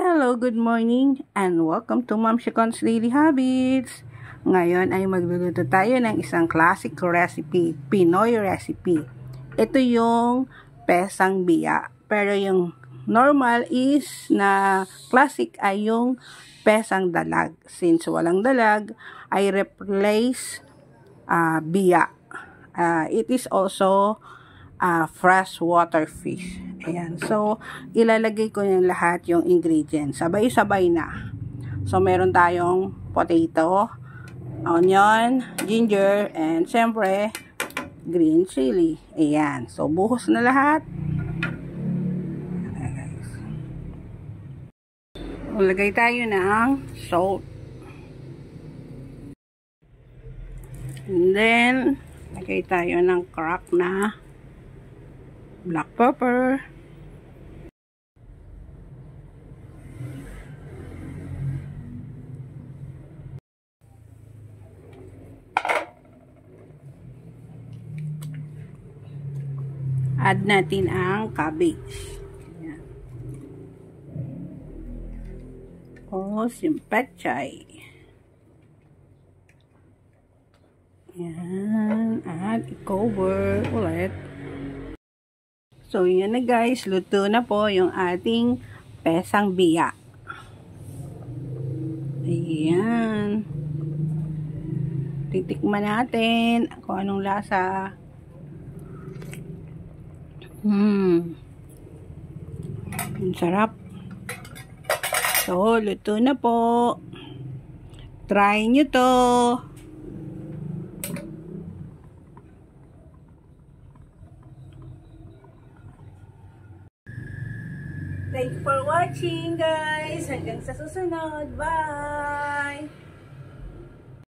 Hello, good morning, and welcome to Ma'am Shikon's Daily Habits. Ngayon ay magluluto tayo ng isang classic recipe, Pinoy recipe. Ito yung pesang biya. Pero yung normal is na classic ay yung pesang dalag. Since walang dalag, I replace biya. It is also freshwater fish. Ayan. So, ilalagay ko yung lahat yung ingredients. Sabay-sabay na. So, meron tayong potato, onion, ginger, and siyempre, green chili. Ayan. So, buhos na lahat. Lagay tayo ng salt. And then, lagay tayo ng crack na black pepper. Add natin ang cabbage. Ayan. Tapos yung pechay. Ayan. At i-cover ulit. So, yun na guys. Luto na po yung ating pesang biya. Ayan. Titikman natin kung anong lasa. Ang sarap. So, luto na po. Try nyo to. Thank you for watching, guys. Hanggang sa susunod. Bye!